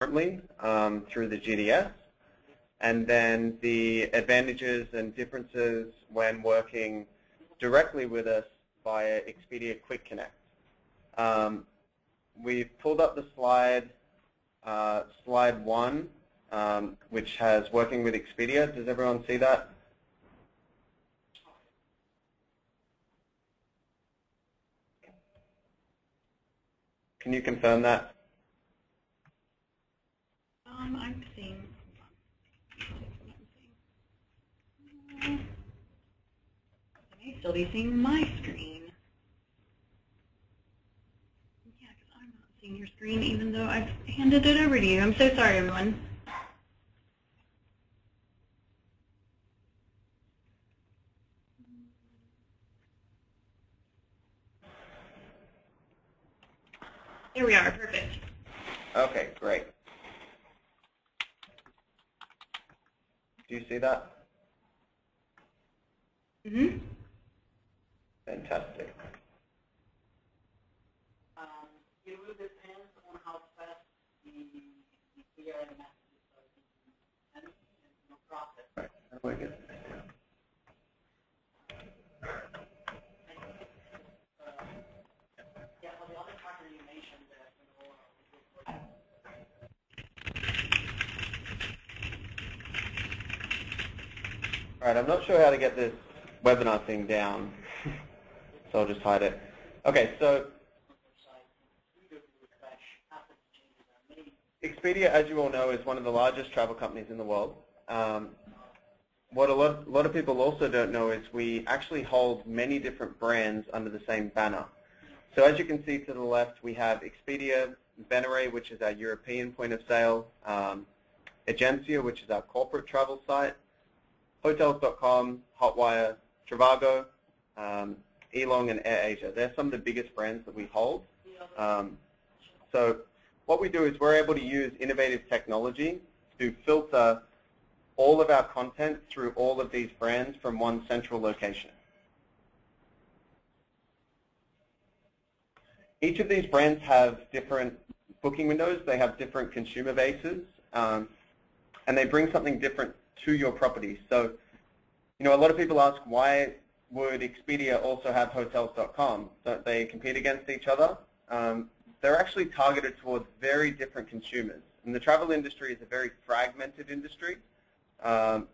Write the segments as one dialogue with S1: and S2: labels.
S1: currently through the GDS, and then the advantages and differences when working directly with us via Expedia Quick Connect. We've pulled up the slide, slide 1, which has working with Expedia. Does everyone see that? Can you confirm that?
S2: I'm seeing. I may still be seeing my screen. Yeah, because I'm not seeing your screen even though I've handed it over to you. I'm so sorry, everyone. There we are, perfect.
S1: Okay, great. Do you see that?
S2: Mm-hmm.
S1: Fantastic.
S3: It will depend on how fast we are in the process.
S1: Right. How do I get this down?
S3: Yeah, for the other partner you mentioned that,
S1: All right, I'm not sure how to get this webinar thing down, so I'll just hide it. Okay, so Expedia, as you all know, is one of the largest travel companies in the world. What a lot of people also don't know is we actually hold many different brands under the same banner. So as you can see to the left, we have Expedia, Venere, which is our European point of sale, Agencia, which is our corporate travel site, Hotels.com, Hotwire, Trivago, Elong, and AirAsia. They're some of the biggest brands that we hold. So what we do is we're able to use innovative technology to filter all of our content through all of these brands from one central location. Each of these brands have different booking windows. They have different consumer bases, and they bring something different to your property. So, you know, a lot of people ask, why would Expedia also have Hotels.com? Don't they compete against each other? They're actually targeted towards very different consumers. And the travel industry is a very fragmented industry. No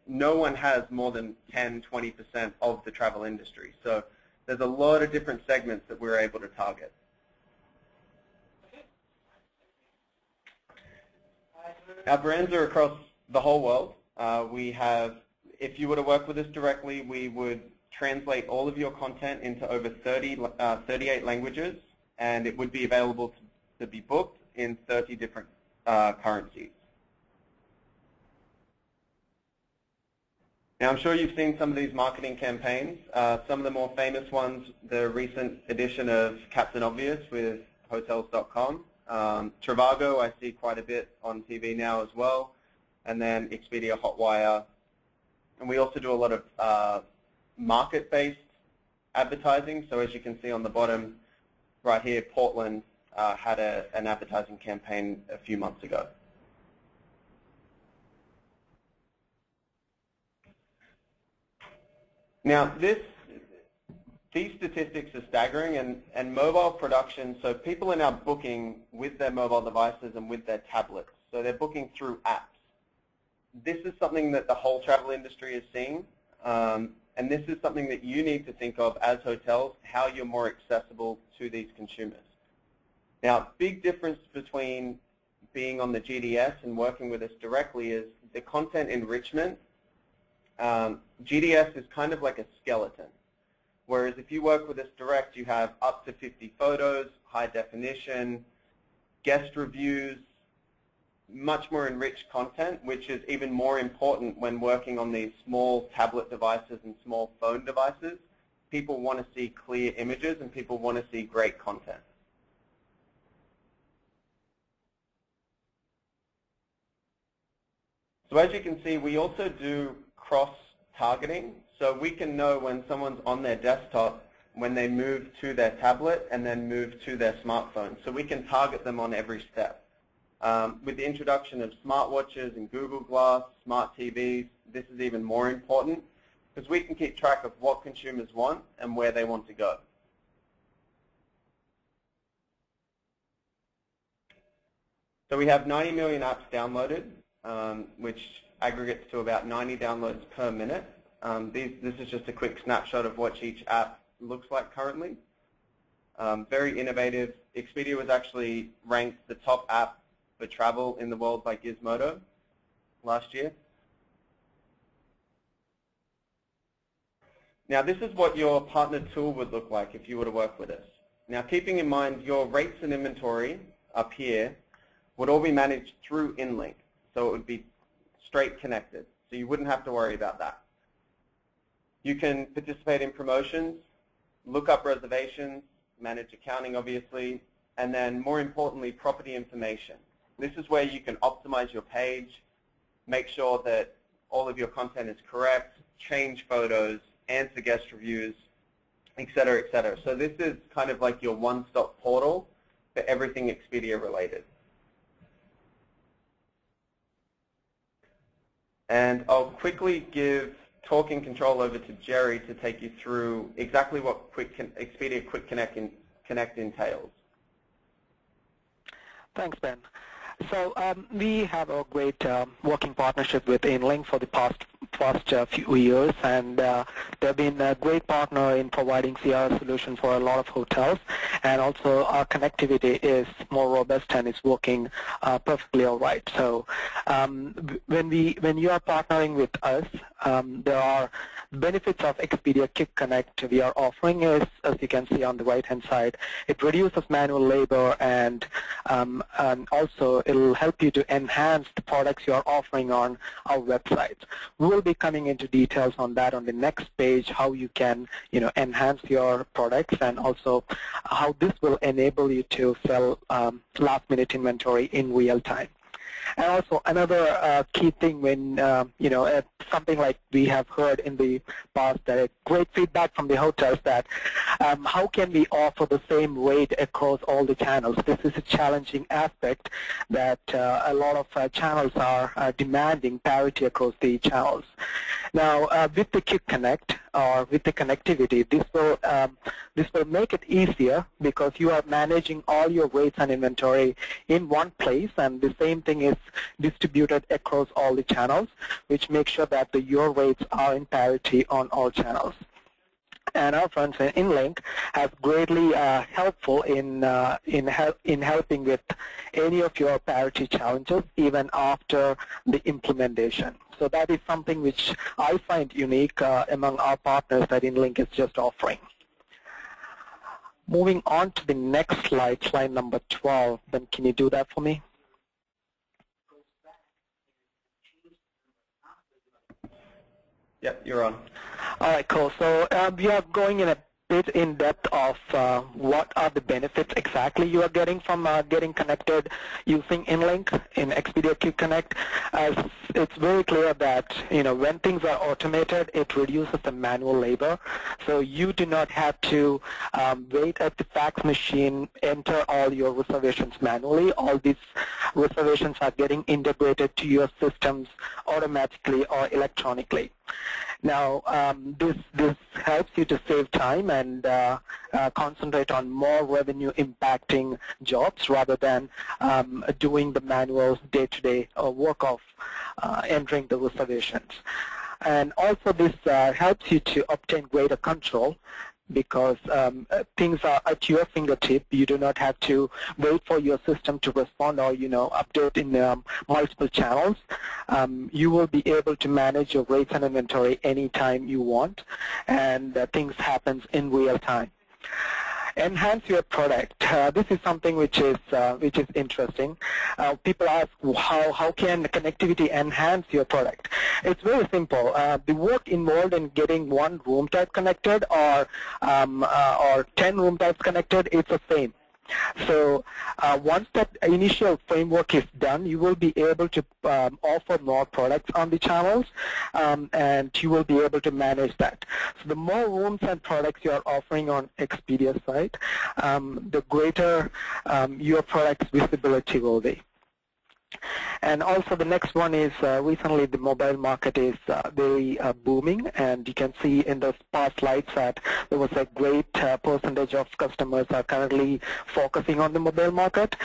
S1: one has more than 10, 20% of the travel industry. So there's a lot of different segments that we're able to target. Our brands are across the whole world. We have, if you were to work with us directly, we would translate all of your content into over 38 languages, and it would be available to be booked in 30 different currencies. Now, I'm sure you've seen some of these marketing campaigns. Some of the more famous ones, the recent edition of Captain Obvious with Hotels.com. Trivago, I see quite a bit on TV now as well. And then Expedia Hotwire. And we also do a lot of market-based advertising. So as you can see on the bottom right here, Portland had an advertising campaign a few months ago. Now, these statistics are staggering, and mobile production, so people are now booking with their mobile devices and with their tablets. So they're booking through apps. This is something that the whole travel industry is seeing, and this is something that you need to think of as hotels, how you're more accessible to these consumers. Now, big difference between being on the GDS and working with us directly is the content enrichment. GDS is kind of like a skeleton, whereas if you work with us direct, you have up to 50 photos, high definition, guest reviews, much more enriched content, which is even more important when working on these small tablet devices and small phone devices. People want to see clear images and people want to see great content. So as you can see, we also do cross-targeting. So we can know when someone's on their desktop, when they move to their tablet and then move to their smartphone. So we can target them on every step. With the introduction of smartwatches and Google Glass, smart TVs, this is even more important because we can keep track of what consumers want and where they want to go. So we have 90 million apps downloaded, which aggregates to about 90 downloads per minute. This is just a quick snapshot of what each app looks like currently. Very innovative. Expedia was actually ranked the top app for travel in the world by Gizmodo last year. Now this is what your partner tool would look like if you were to work with us. Now keeping in mind your rates and inventory up here would all be managed through InLink. So it would be straight connected. So you wouldn't have to worry about that. You can participate in promotions, look up reservations, manage accounting obviously, and then more importantly, property information. This is where you can optimize your page, make sure that all of your content is correct, change photos, answer guest reviews, et cetera, et cetera. So this is kind of like your one-stop portal for everything Expedia related. And I'll quickly give talking control over to Jerry to take you through exactly what Expedia Quick Connect entails.
S4: Thanks, Ben. So we have a great working partnership with InLink for the past few years, and they've been a great partner in providing CRS solutions for a lot of hotels, and also our connectivity is more robust and is working perfectly all right. So when you are partnering with us, there are benefits of Expedia Quick Connect we are offering is, as you can see on the right-hand side, it reduces manual labor, and also it will help you to enhance the products you are offering on our website. We will be coming into details on that on the next page, how you can enhance your products, and also how this will enable you to sell last-minute inventory in real time. And also another key thing when, something like we have heard in the past, that a great feedback from the hotels that how can we offer the same rate across all the channels? This is a challenging aspect that a lot of channels are demanding parity across the channels. Now, with the Quick Connect or with the connectivity, this will make it easier because you are managing all your rates and inventory in one place, and the same thing is distributed across all the channels, which makes sure that your rates are in parity on all channels. And our friends in InLink have greatly helpful in helping with any of your parity challenges even after the implementation. So that is something which I find unique among our partners that InLink is just offering. Moving on to the next slide, slide number 12. Ben, can you do that for me?
S1: Yep, you're on.
S4: All right, cool. So we are going in a bit in depth of what are the benefits exactly you are getting from getting connected using InLink in Expedia Quick Connect. As it's very clear that when things are automated, it reduces the manual labor. So you do not have to wait at the fax machine, enter all your reservations manually. All these reservations are getting integrated to your systems automatically or electronically. Now, this helps you to save time and concentrate on more revenue impacting jobs rather than doing the manual day-to-day work of entering the reservations. And also this helps you to obtain greater control because things are at your fingertip. You do not have to wait for your system to respond or update in multiple channels. You will be able to manage your rates and inventory anytime you want, and things happen in real time. Enhance your product. This is something which is interesting. People ask how can connectivity enhance your product? It's very simple. The work involved in getting one room type connected or 10 room types connected, it's the same. So once that initial framework is done, you will be able to offer more products on the channels, and you will be able to manage that. So the more rooms and products you are offering on Expedia's site, the greater your product's visibility will be. And also the next one is recently the mobile market is very booming, and you can see in the past slides that there was a great percentage of customers are currently focusing on the mobile market.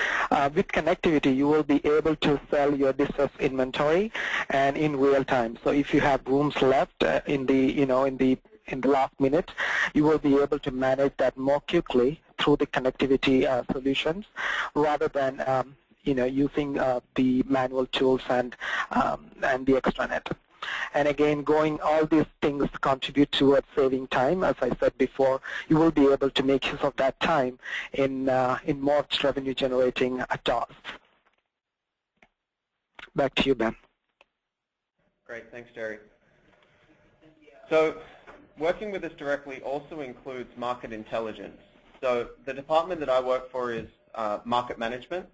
S4: With connectivity, you will be able to sell your distressed inventory and in real time. So if you have rooms left in the last minute, you will be able to manage that more quickly through the connectivity solutions rather than using the manual tools and the extranet. And again, all these things contribute towards saving time. As I said before, you will be able to make use of that time in more revenue-generating tasks. Back to you, Ben.
S1: Great, thanks, Jerry. So working with us directly also includes market intelligence. So the department that I work for is market management.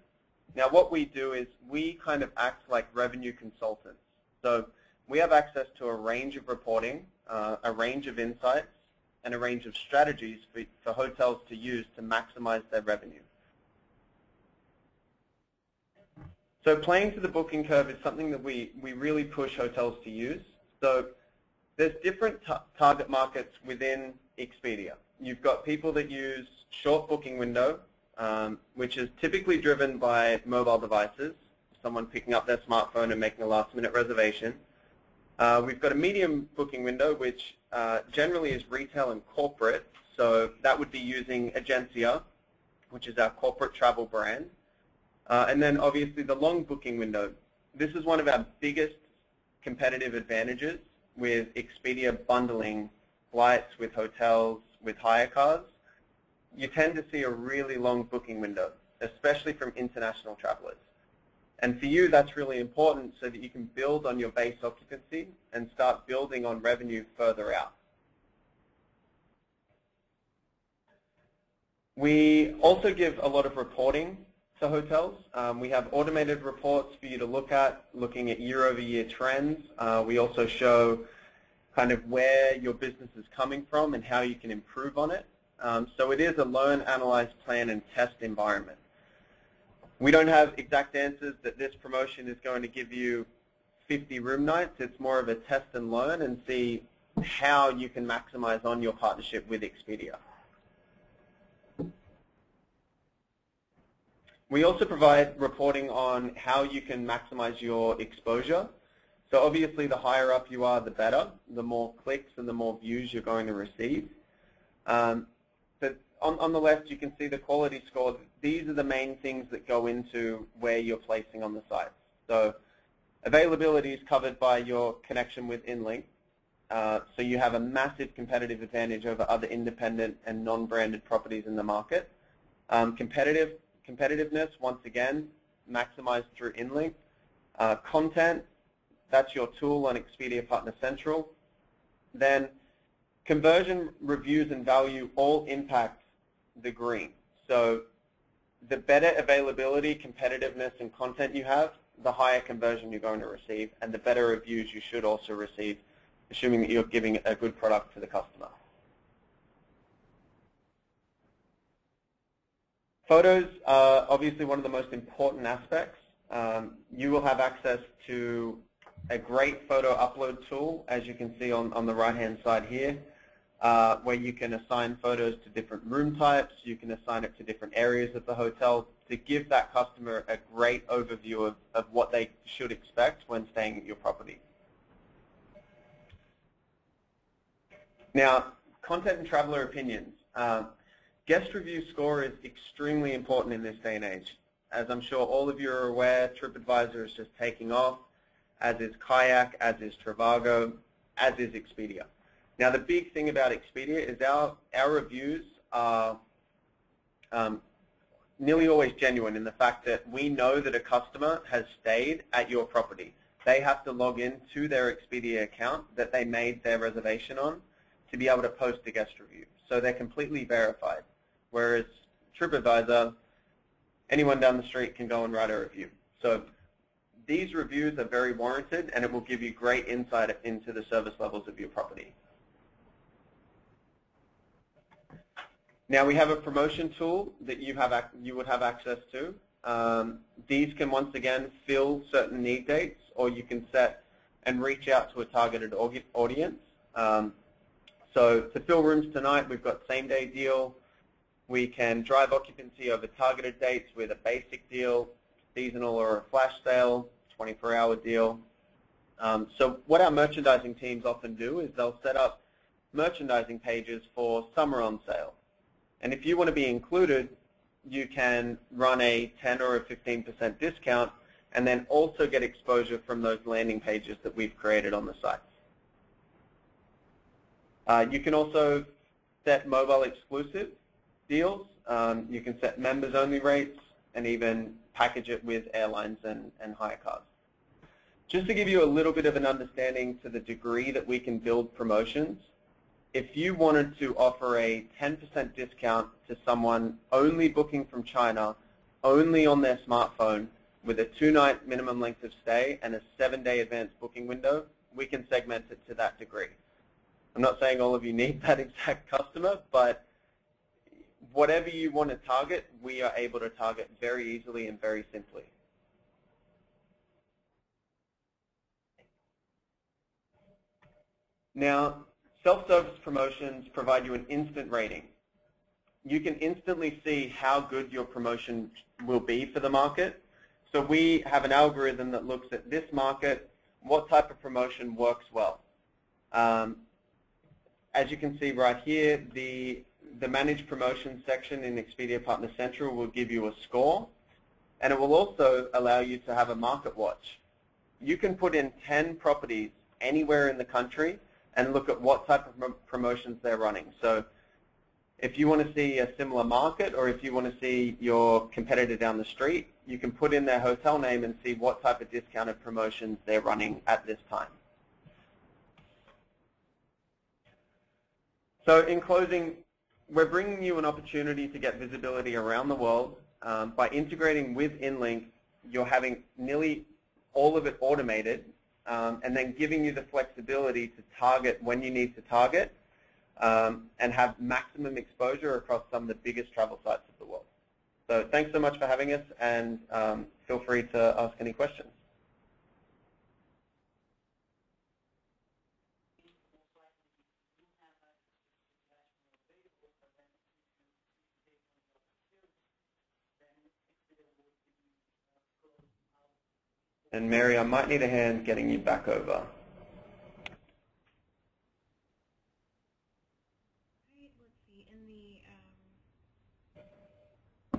S1: Now what we do is we kind of act like revenue consultants. So we have access to a range of reporting, a range of insights, and a range of strategies for hotels to use to maximize their revenue. So playing to the booking curve is something that we really push hotels to use. So there's different target markets within Expedia. You've got people that use short booking window, which is typically driven by mobile devices, someone picking up their smartphone and making a last-minute reservation. We've got a medium booking window, which generally is retail and corporate. So that would be using Agencia, which is our corporate travel brand. And then obviously the long booking window. This is one of our biggest competitive advantages with Expedia bundling flights with hotels, with hire cars. You tend to see a really long booking window, especially from international travelers. And for you, that's really important so that you can build on your base occupancy and start building on revenue further out. We also give a lot of reporting to hotels. We have automated reports for you to look at, looking at year-over-year trends. We also show kind of where your business is coming from and how you can improve on it. So it is a learn, analyze, plan, and test environment. We don't have exact answers that this promotion is going to give you 50 room nights. It's more of a test and learn and see how you can maximize on your partnership with Expedia. We also provide reporting on how you can maximize your exposure. So obviously the higher up you are, the better. The more clicks and the more views you're going to receive. But on the left, you can see the quality score. These are the main things that go into where you're placing on the site. So availability is covered by your connection with InLink. So you have a massive competitive advantage over other independent and non-branded properties in the market. Competitiveness, once again, maximized through InLink. Content, that's your tool on Expedia Partner Central. Then conversion, reviews, and value all impact the green. So the better availability, competitiveness, and content you have, the higher conversion you're going to receive, and the better reviews you should also receive, assuming that you're giving a good product to the customer. Photos are obviously one of the most important aspects. You will have access to a great photo upload tool, as you can see on the right-hand side here, where you can assign photos to different room types. You can assign it to different areas of the hotel to give that customer a great overview of what they should expect when staying at your property. Now, content and traveler opinions. Guest review score is extremely important in this day and age. As I'm sure all of you are aware, TripAdvisor is just taking off, as is Kayak, as is Trivago, as is Expedia. Now the big thing about Expedia is our reviews are nearly always genuine in the fact that we know that a customer has stayed at your property. They have to log in to their Expedia account that they made their reservation on to be able to post a guest review. So they're completely verified. Whereas TripAdvisor, anyone down the street can go and write a review. So these reviews are very warranted, and it will give you great insight into the service levels of your property. Now we have a promotion tool that you would have access to. These can once again fill certain need dates, or you can set and reach out to a targeted audience. So to fill rooms tonight, we've got same-day deal. We can drive occupancy over targeted dates with a basic deal, seasonal or a flash sale, 24-hour deal. So what our merchandising teams often do is they'll set up merchandising pages for summer on sale. And if you want to be included, you can run a 10 or a 15% discount and then also get exposure from those landing pages that we've created on the sites. You can also set mobile exclusive deals. You can set members only rates and even package it with airlines and hire cars. Just to give you a little bit of an understanding to the degree that we can build promotions, if you wanted to offer a 10% discount to someone only booking from China, only on their smartphone, with a 2-night minimum length of stay and a 7-day advance booking window, we can segment it to that degree. I'm not saying all of you need that exact customer, but whatever you want to target, we are able to target very easily and very simply. Now, self-service promotions provide you an instant rating. You can instantly see how good your promotion will be for the market. So we have an algorithm that looks at this market, what type of promotion works well. As you can see right here, the Managed Promotions section in Expedia Partner Central will give you a score, and it will also allow you to have a market watch. You can put in 10 properties anywhere in the country and look at what type of promotions they're running. So if you want to see a similar market, or if you want to see your competitor down the street, you can put in their hotel name and see what type of discounted promotions they're running at this time. So in closing, we're bringing you an opportunity to get visibility around the world. By integrating with InLink, you're having nearly all of it automated, and then giving you the flexibility to target when you need to target, and have maximum exposure across some of the biggest travel sites of the world. So thanks so much for having us, and feel free to ask any questions. And Mary, I might need a hand getting you back over.
S2: I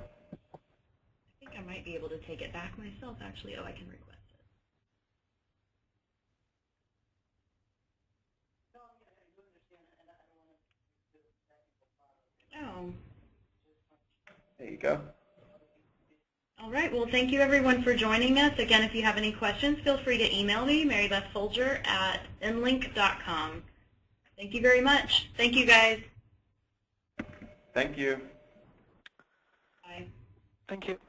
S2: think I might be able to take it back myself, actually. Oh, I can request it. Oh.
S1: There you go.
S2: All right. Well, thank you, everyone, for joining us. Again, if you have any questions, feel free to email me, marybethfolger@inlink.com. Thank you very much. Thank you, guys.
S1: Thank you.
S2: Bye.
S4: Thank you.